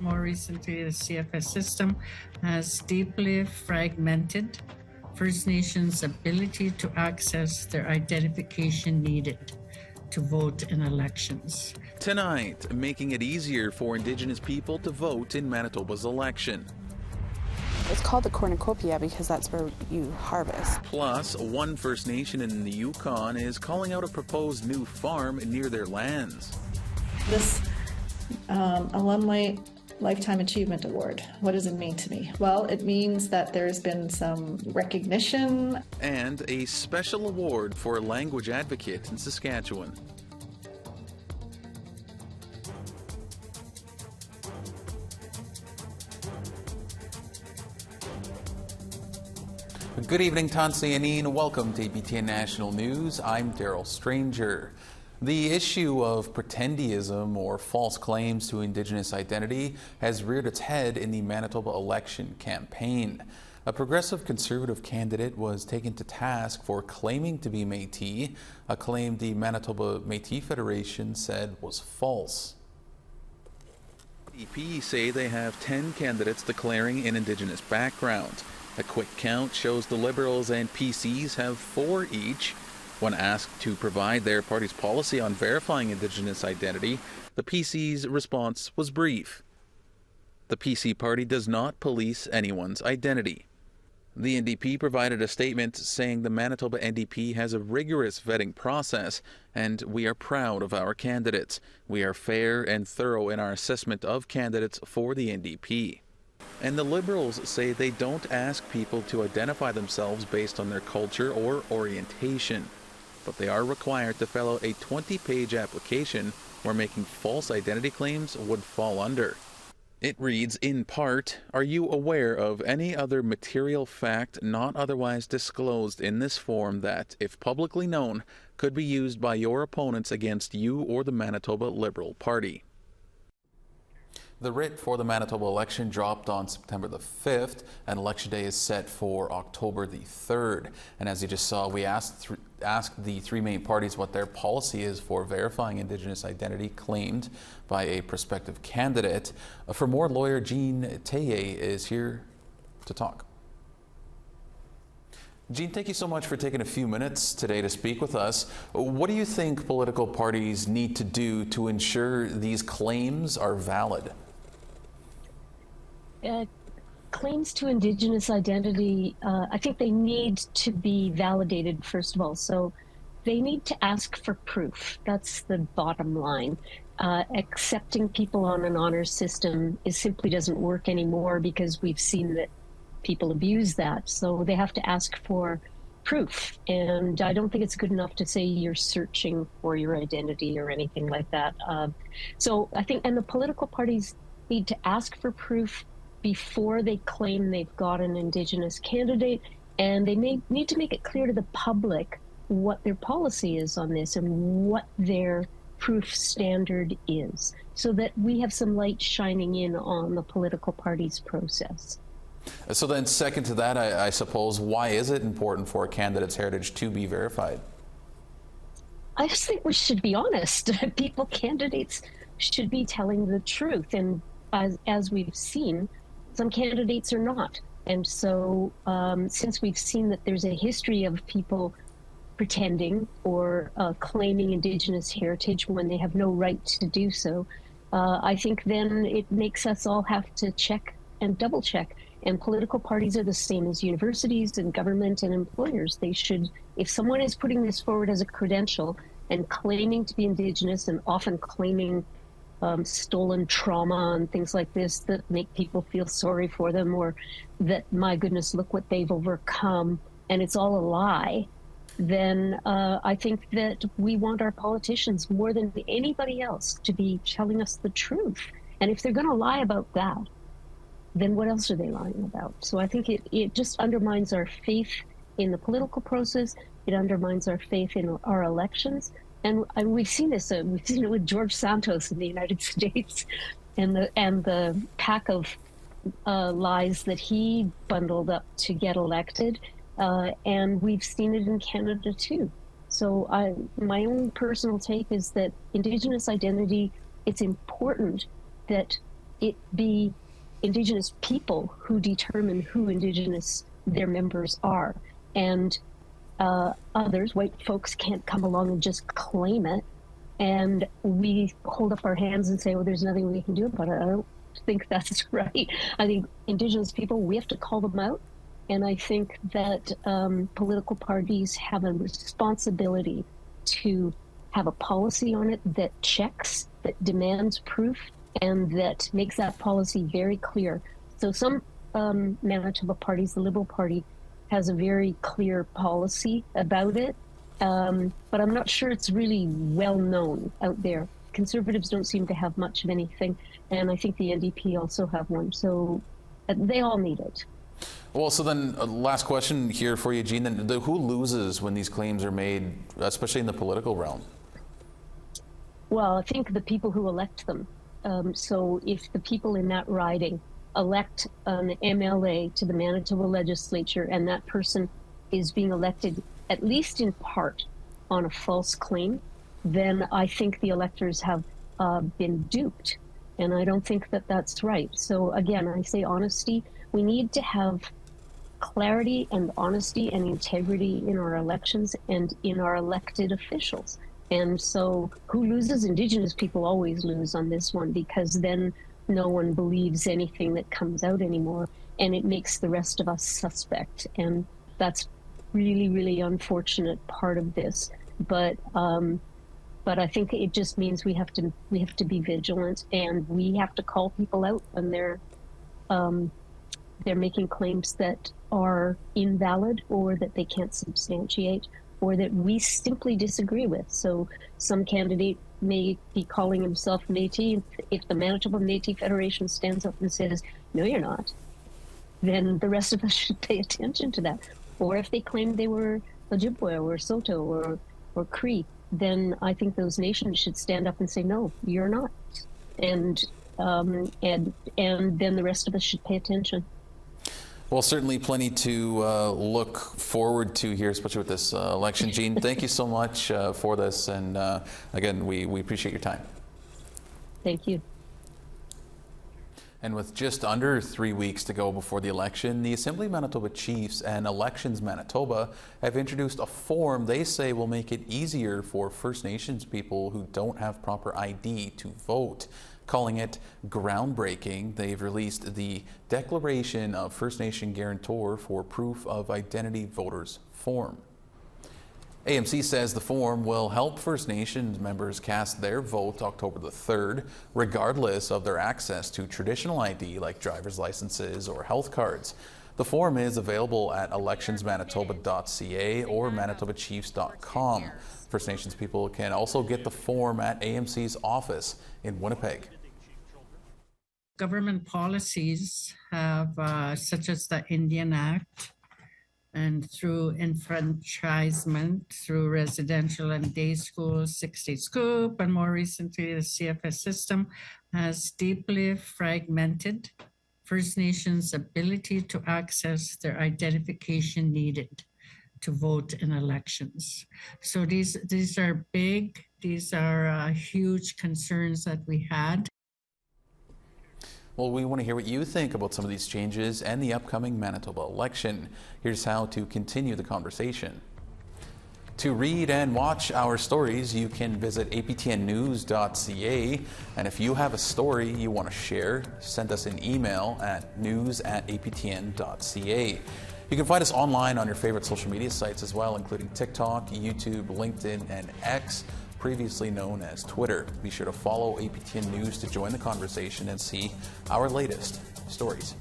more recently, the CFS system has deeply fragmented First Nations' ability to access their identification needed to vote in elections. Tonight, making it easier for Indigenous people to vote in Manitoba's election. It's called the cornucopia because that's where you harvest. Plus, one First Nation in the Yukon is calling out a proposed new farm near their lands. This Alumni Lifetime Achievement Award, what does it mean to me? Well, it means that there's been some recognition. And a special award for a language advocate in Saskatchewan. Good evening, Tansi and Ian. Welcome to APTN National News. I'm Daryl Stranger. The issue of pretendianism, or false claims to Indigenous identity, has reared its head in the Manitoba election campaign. A progressive Conservative candidate was taken to task for claiming to be Métis, a claim the Manitoba Métis Federation said was false. EP say they have 10 candidates declaring an Indigenous background. A quick count shows the Liberals and PCs have 4 each. When asked to provide their party's policy on verifying Indigenous identity, the PC's response was brief. The PC party does not police anyone's identity. The NDP provided a statement saying the Manitoba NDP has a rigorous vetting process, and we are proud of our candidates. We are fair and thorough in our assessment of candidates for the NDP. And the Liberals say they don't ask people to identify themselves based on their culture or orientation, but they are required to fill out a 20-page application where making false identity claims would fall under. It reads, in part, are you aware of any other material fact not otherwise disclosed in this form that, if publicly known, could be used by your opponents against you or the Manitoba Liberal Party? The writ for the Manitoba election dropped on September the 5th, and election day is set for October the 3rd. And as you just saw, we asked the 3 main parties what their policy is for verifying Indigenous identity claimed by a prospective candidate. For more, lawyer Jean Taye is here to talk. Jean, thank you so much for taking a few minutes today to speak with us. What do you think political parties need to do to ensure these claims are valid? Claims to Indigenous identity, I think they need to be validated, first of all. So they need to ask for proof. That's the bottom line. Accepting people on an honor system simply doesn't work anymore because we've seen that people abuse that. So they have to ask for proof. And I don't think it's good enough to say you're searching for your identity or anything like that. So I think, and the political parties need to ask for proof before they claim they've got an Indigenous candidate, and they need to make it clear to the public what their policy is on this and what their proof standard is, so that we have some light shining in on the political party's process. So then, second to that, I suppose, why is it important for a candidate's heritage to be verified? I just think we should be honest. Candidates should be telling the truth, and as we've seen, some candidates are not. And so since we've seen that there's a history of people pretending or claiming Indigenous heritage when they have no right to do so, I think then it makes us all have to check and double check. And political parties are the same as universities and government and employers. They should, if someone is putting this forward as a credential and claiming to be Indigenous and often claiming stolen trauma and things like this that make people feel sorry for them, or that, my goodness, look what they've overcome, and it's all a lie, then I think that we want our politicians more than anybody else to be telling us the truth. And if they're going to lie about that, then what else are they lying about? So I think it just undermines our faith in the political process. It undermines our faith in our elections. And we've seen this. We've seen it with George Santos in the United States, and the pack of lies that he bundled up to get elected. And we've seen it in Canada too. So my own personal take is that Indigenous identity, it's important that it be Indigenous people who determine who Indigenous their members are. And others, white folks, can't come along and just claim it. And we hold up our hands and say, well, there's nothing we can do about it. I don't think that's right. I think Indigenous people, we have to call them out. And I think that political parties have a responsibility to have a policy on it that checks, that demands proof, and that makes that policy very clear. So some Manitoba parties, the Liberal Party, has a very clear policy about it, but I'm not sure it's really well known out there. Conservatives don't seem to have much of anything, and I think the NDP also have one, so they all need it. Well, so then last question here for you, Jean. Then who loses when these claims are made, especially in the political realm? Well, I think the people who elect them. So if the people in that riding elect an MLA to the Manitoba legislature and that person is being elected, at least in part, on a false claim, then I think the electors have been duped. And I don't think that that's right. So again, I say honesty. We need to have clarity and honesty and integrity in our elections and in our elected officials. And so who loses? Indigenous people always lose on this one, because then no one believes anything that comes out anymore, and it makes the rest of us suspect. And that's really, really unfortunate part of this. But I think it just means we have to be vigilant, and we have to call people out when they're making claims that are invalid or that they can't substantiate, or that we simply disagree with. So some candidate may be calling himself Métis. If the Manitoba Métis Federation stands up and says, no, you're not, then the rest of us should pay attention to that. Or if they claim they were Ojibwe or Saulteaux or Cree, then I think those nations should stand up and say, no, you're not. And then the rest of us should pay attention. Well, certainly plenty to look forward to here, especially with this election. Jean, thank you so much for this. And again, we appreciate your time. Thank you. And with just under 3 weeks to go before the election, the Assembly Manitoba Chiefs and Elections Manitoba have introduced a form they say will make it easier for First Nations people who don't have proper ID to vote. Calling it groundbreaking, they've released the Declaration of First Nation Guarantor for Proof of Identity Voters form. AMC says the form will help First Nations members cast their vote October the 3rd, regardless of their access to traditional ID like driver's licenses or health cards. The form is available at electionsmanitoba.ca or manitobachiefs.com. First Nations people can also get the form at AMC's office in Winnipeg. Government policies have, such as the Indian Act, and through enfranchisement, through residential and day schools, 6-day scoop, and more recently the CFS system, has deeply fragmented First Nations' ability to access their identification needed to vote in elections. So these are big, these are huge concerns that we had. Well, we want to hear what you think about some of these changes and the upcoming Manitoba election. Here's how to continue the conversation. To read and watch our stories, you can visit aptnnews.ca. And if you have a story you want to share, send us an email at news@aptn.ca. You can find us online on your favorite social media sites as well, including TikTok, YouTube, LinkedIn, and X, previously known as Twitter. Be sure to follow APTN News to join the conversation and see our latest stories.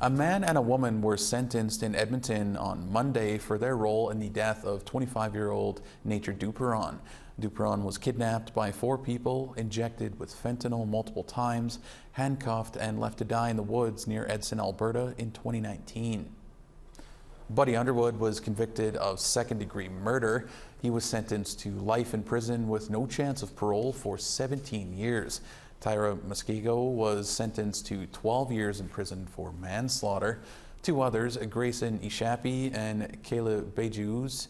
A man and a woman were sentenced in Edmonton on Monday for their role in the death of 25-year-old Nature Duperon. Duperon was kidnapped by 4 people, injected with fentanyl multiple times, handcuffed, and left to die in the woods near Edson, Alberta in 2019. Buddy Underwood was convicted of second-degree murder. He was sentenced to life in prison with no chance of parole for 17 years. Tyra Muskego was sentenced to 12 years in prison for manslaughter. 2 others, Grayson Ishapi and Kayla Bejus,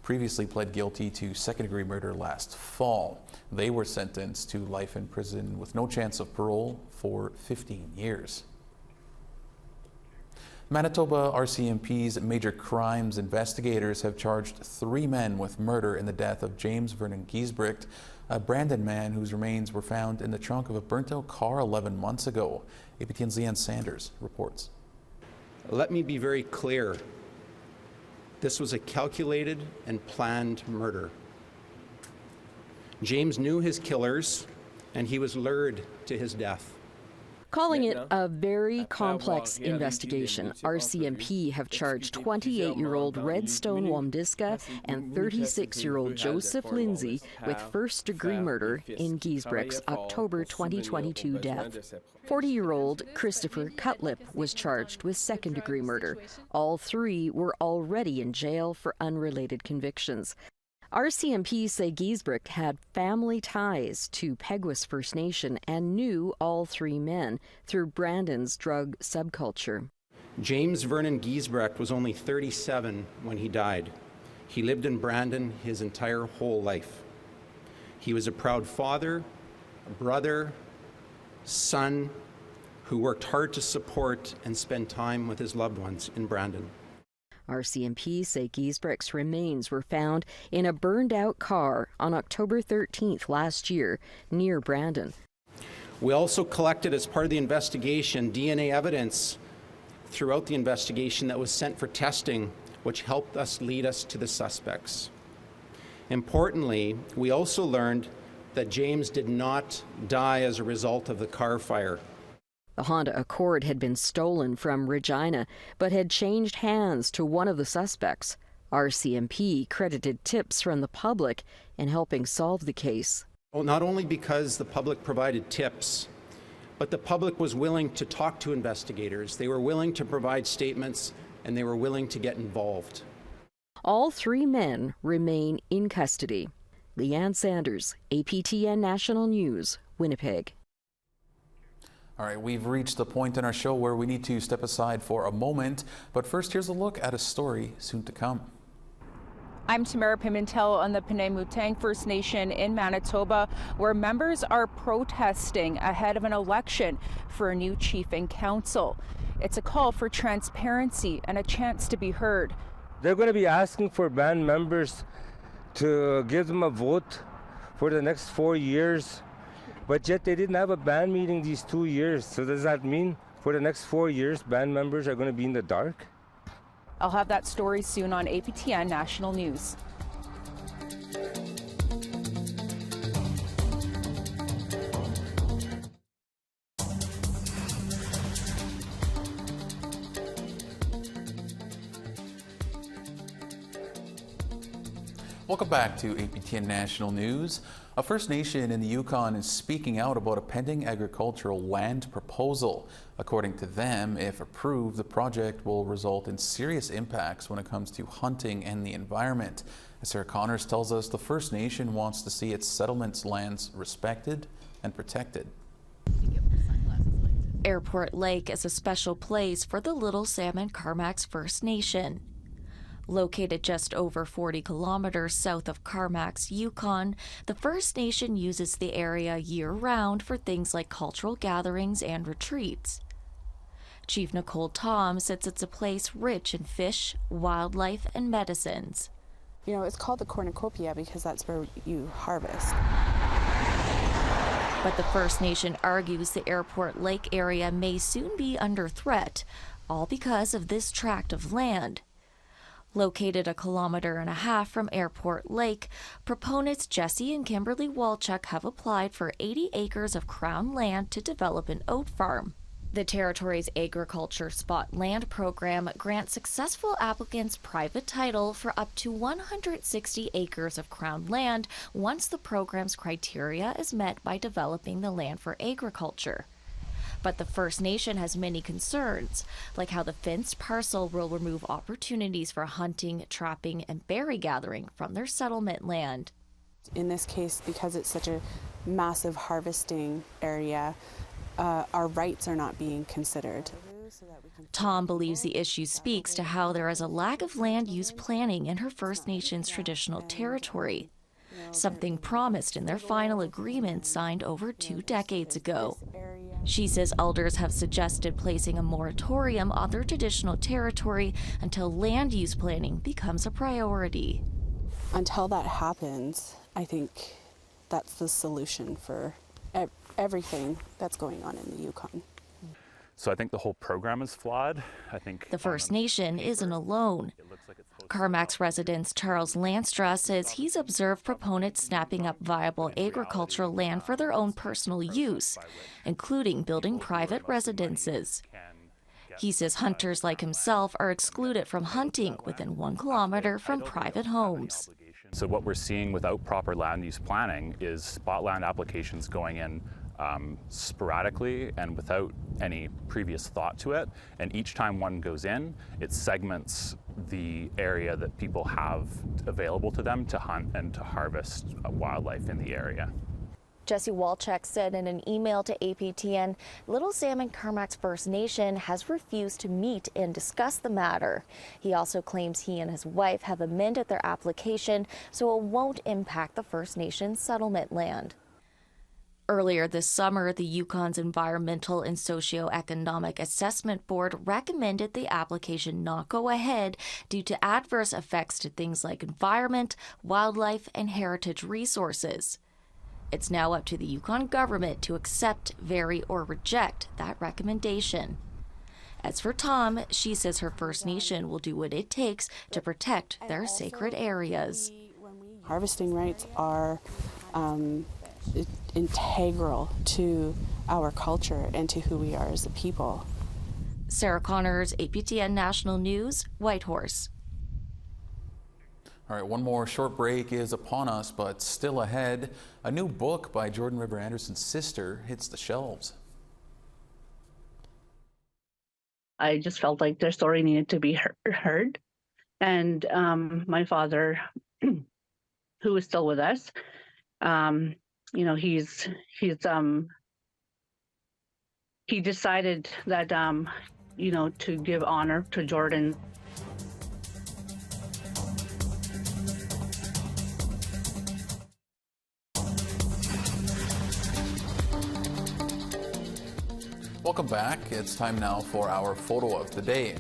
previously pled guilty to second-degree murder last fall. They were sentenced to life in prison with no chance of parole for 15 years. Manitoba RCMP's major crimes investigators have charged 3 men with murder in the death of James Vernon Giesbrecht, a Brandon man whose remains were found in the trunk of a burnt-out car 11 months ago. APTN's Leanne Sanders reports. Let me be very clear. This was a calculated and planned murder. James knew his killers, and he was lured to his death. Calling it a very complex investigation, RCMP have charged 28-year-old Redstone Wamdiska and 36-year-old Joseph Lindsay with first-degree murder in Giesbrecht's October 2022 death. 40-year-old Christopher Cutlip was charged with second-degree murder. All 3 were already in jail for unrelated convictions. RCMP say Giesbrecht had family ties to Peguis First Nation and knew all 3 men through Brandon's drug subculture. James Vernon Giesbrecht was only 37 when he died. He lived in Brandon his entire whole life. He was a proud father, a brother, son, who worked hard to support and spend time with his loved ones in Brandon. RCMP say Giesbrecht's remains were found in a burned-out car on October 13th last year near Brandon. We also collected, as part of the investigation, DNA evidence throughout the investigation that was sent for testing, which helped us lead us to the suspects. Importantly, we also learned that James did not die as a result of the car fire. The Honda Accord had been stolen from Regina, but had changed hands to one of the suspects. RCMP credited tips from the public in helping solve the case. Well, not only because the public provided tips, but the public was willing to talk to investigators. They were willing to provide statements, and they were willing to get involved. All 3 men remain in custody. Leanne Sanders, APTN National News, Winnipeg. All right, we've reached the point in our show where we need to step aside for a moment, but first here's a look at a story soon to come. I'm Tamara Pimentel on the Penamutang First Nation in Manitoba, where members are protesting ahead of an election for a new chief and council. It's a call for transparency and a chance to be heard. They're going to be asking for band members to give them a vote for the next 4 years. But yet they didn't have a band meeting these 2 years. So does that mean for the next 4 years, band members are going to be in the dark? I'll have that story soon on APTN National News. Welcome back to APTN National News. A First Nation in the Yukon is speaking out about a pending agricultural land proposal. According to them, if approved, the project will result in serious impacts when it comes to hunting and the environment. As Sarah Connors tells us, the First Nation wants to see its settlements' lands respected and protected. Airport Lake is a special place for the Little Salmon Carmacks First Nation. Located just over 40 kilometers south of Carmacks, Yukon, the First Nation uses the area year-round for things like cultural gatherings and retreats. Chief Nicole Tom says it's a place rich in fish, wildlife, and medicines. You know, it's called the cornucopia because that's where you harvest. But the First Nation argues the Airport Lake area may soon be under threat, all because of this tract of land. Located 1.5 kilometers from Airport Lake, proponents Jesse and Kimberly Walchuk have applied for 80 acres of Crown land to develop an oat farm. The territory's agriculture spot land program grants successful applicants private title for up to 160 acres of Crown land once the program's criteria is met by developing the land for agriculture. But the First Nation has many concerns, like how the fenced parcel will remove opportunities for hunting, trapping, and berry gathering from their settlement land. In this case, because it's such a massive harvesting area, our rights are not being considered. Tom believes the issue speaks to how there is a lack of land use planning in her First Nations traditional territory, something promised in their final agreement signed over 2 decades ago. She says elders have suggested placing a moratorium on their traditional territory until land use planning becomes a priority. Until that happens, I think that's the solution for everything that's going on in the Yukon. So I think the whole program is flawed. I think the First Nation isn't alone. Carmacks resident Charles Lanstra says he's observed proponents snapping up viable agricultural land for their own personal use, including building private residences. He says hunters like himself are excluded from hunting within 1 kilometer from private homes. So what we're seeing without proper land use planning is spot land applications going in sporadically and without any previous thought to it. And each time one goes in, it segments the area that people have available to them to hunt and to harvest wildlife in the area. Jesse Walczak said in an email to APTN, Little Salmon Carmacks First Nation has refused to meet and discuss the matter. He also claims he and his wife have amended their application so it won't impact the First Nation settlement land. Earlier this summer, the Yukon's Environmental and Socioeconomic Assessment Board recommended the application not go ahead due to adverse effects to things like environment, wildlife, and heritage resources. It's now up to the Yukon government to accept, vary, or reject that recommendation. As for Tom, she says her First Nation will do what it takes to protect their sacred areas. Harvesting rights are integral to our culture and to who we are as a people. Sarah Connors, APTN National News, Whitehorse. All right, one more short break is upon us, but still ahead, a new book by Jordan River Anderson's sister hits the shelves. I just felt like their story needed to be heard. And my father, who is still with us, he decided that, to give honor to Jordan. Welcome back. It's time now for our photo of the day.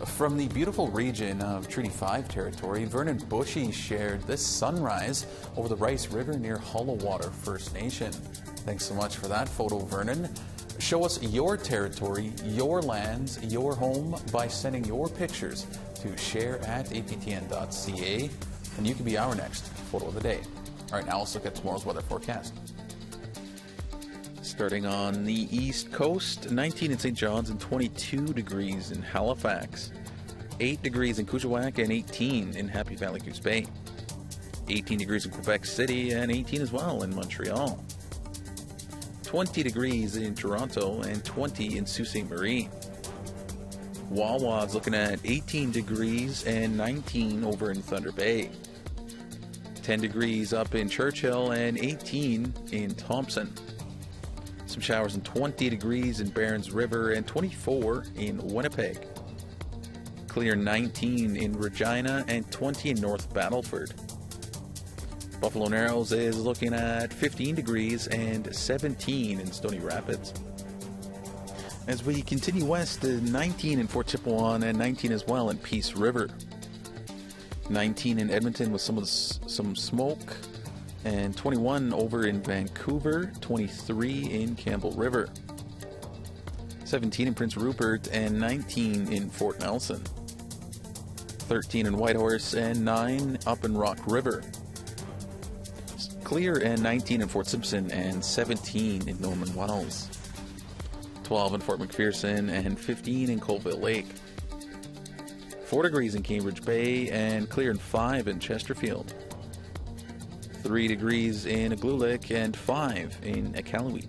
From the beautiful region of Treaty 5 territory, Vernon Bushy shared this sunrise over the Rice River near Hollow Water First Nation. Thanks so much for that photo, Vernon. Show us your territory, your lands, your home by sending your pictures to share@aptn.ca, and you can be our next photo of the day. All right, now let's look at tomorrow's weather forecast. Starting on the east coast, 19 in St. John's and 22 degrees in Halifax, 8 degrees in Kuujjuaq and 18 in Happy Valley Goose Bay, 18 degrees in Quebec City and 18 as well in Montreal, 20 degrees in Toronto and 20 in Sault Ste. Marie. Wawa's looking at 18 degrees and 19 over in Thunder Bay, 10 degrees up in Churchill and 18 in Thompson. Some showers and 20 degrees in Barons River and 24 in Winnipeg. Clear 19 in Regina and 20 in North Battleford. Buffalo Narrows is looking at 15 degrees and 17 in Stony Rapids. As we continue west, 19 in Fort Chipewyan and 19 as well in Peace River. 19 in Edmonton with some smoke. And 21 over in Vancouver, 23 in Campbell River, 17 in Prince Rupert, and 19 in Fort Nelson, 13 in Whitehorse, and 9 up in Rock River. Clear and 19 in Fort Simpson, and 17 in Norman Wells, 12 in Fort McPherson, and 15 in Colville Lake, 4 degrees in Cambridge Bay, and clear and 5 in Chesterfield, 3 degrees in Iqaluit and 5 in Iqaluit.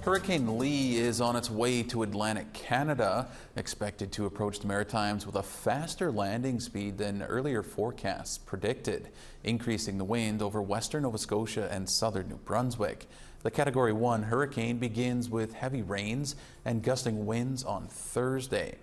Hurricane Lee is on its way to Atlantic Canada, expected to approach the Maritimes with a faster landing speed than earlier forecasts predicted, increasing the wind over western Nova Scotia and southern New Brunswick. The Category 1 hurricane begins with heavy rains and gusting winds on Thursday.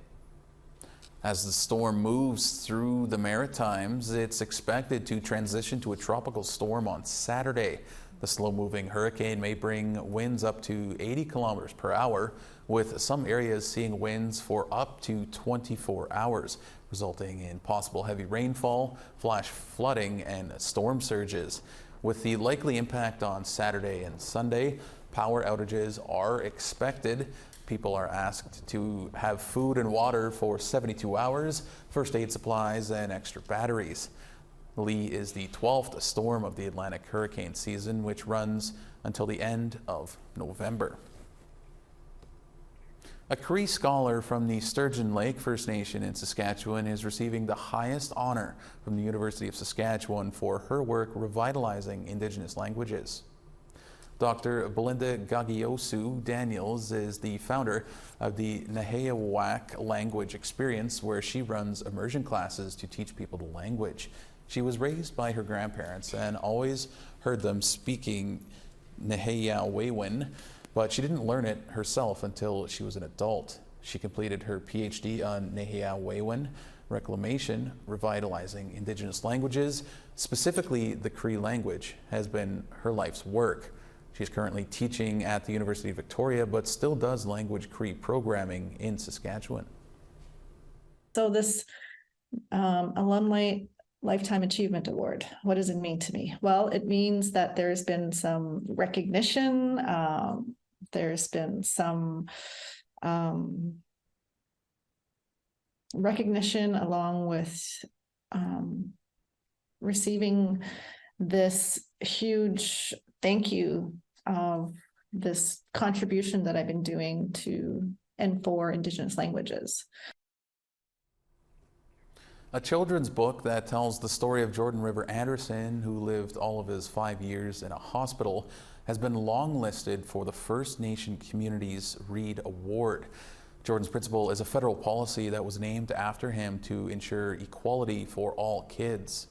As the storm moves through the Maritimes, it's expected to transition to a tropical storm on Saturday. The slow-moving hurricane may bring winds up to 80 kilometers per hour, with some areas seeing winds for up to 24 hours, resulting in possible heavy rainfall, flash flooding, and storm surges. With the likely impact on Saturday and Sunday, power outages are expected. People are asked to have food and water for 72 hours, first aid supplies, and extra batteries. Lee is the 12th storm of the Atlantic hurricane season, which runs until the end of November. A Cree scholar from the Sturgeon Lake First Nation in Saskatchewan is receiving the highest honor from the University of Saskatchewan for her work revitalizing Indigenous languages. Dr. Belinda Gagiosu Daniels is the founder of the Nehiyawak Language Experience, where she runs immersion classes to teach people the language. She was raised by her grandparents and always heard them speaking Nehiyawak, but she didn't learn it herself until she was an adult. She completed her PhD on Nehiyawak reclamation, revitalizing Indigenous languages. Specifically, the Cree language has been her life's work. She's currently teaching at the University of Victoria, but still does language Cree programming in Saskatchewan. So this alumni Lifetime Achievement Award, what does it mean to me? Well, it means that there's been some recognition, there's been some recognition along with receiving this huge thank you of this contribution that I've been doing to and for Indigenous languages. A children's book that tells the story of Jordan River Anderson, who lived all of his 5 years in a hospital, has been longlisted for the First Nation Communities Read Award. Jordan's principle is a federal policy that was named after him to ensure equality for all kids.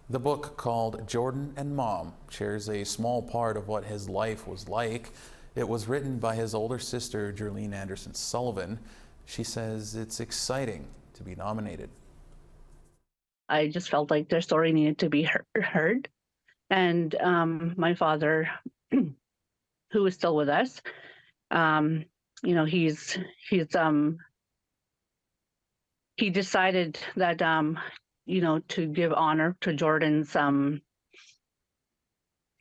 The book, called Jordan and Mom, shares a small part of what his life was like. It was written by his older sister, Jerlene Anderson Sullivan. She says it's exciting to be nominated. I just felt like their story needed to be heard. And my father, who is still with us, he decided that to give honor to Jordan's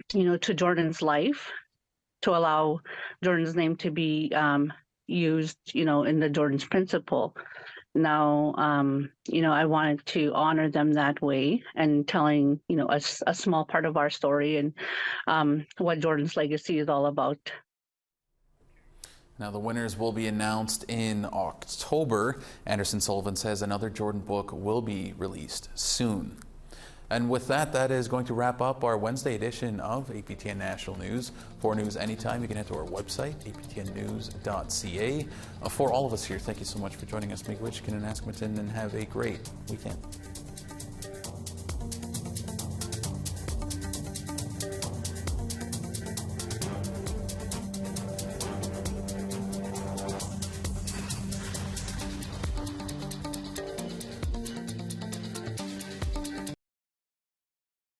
to Jordan's life, to allow Jordan's name to be used, in the Jordan's principle. Now, I wanted to honor them that way, and telling, a small part of our story and what Jordan's legacy is all about. Now, the winners will be announced in October. Anderson Sullivan says another Jordan book will be released soon. And with that, that is going to wrap up our Wednesday edition of APTN National News. For news anytime, you can head to our website, aptnnews.ca. For all of us here, thank you so much for joining us. Miigwech and Askmatin, and have a great weekend.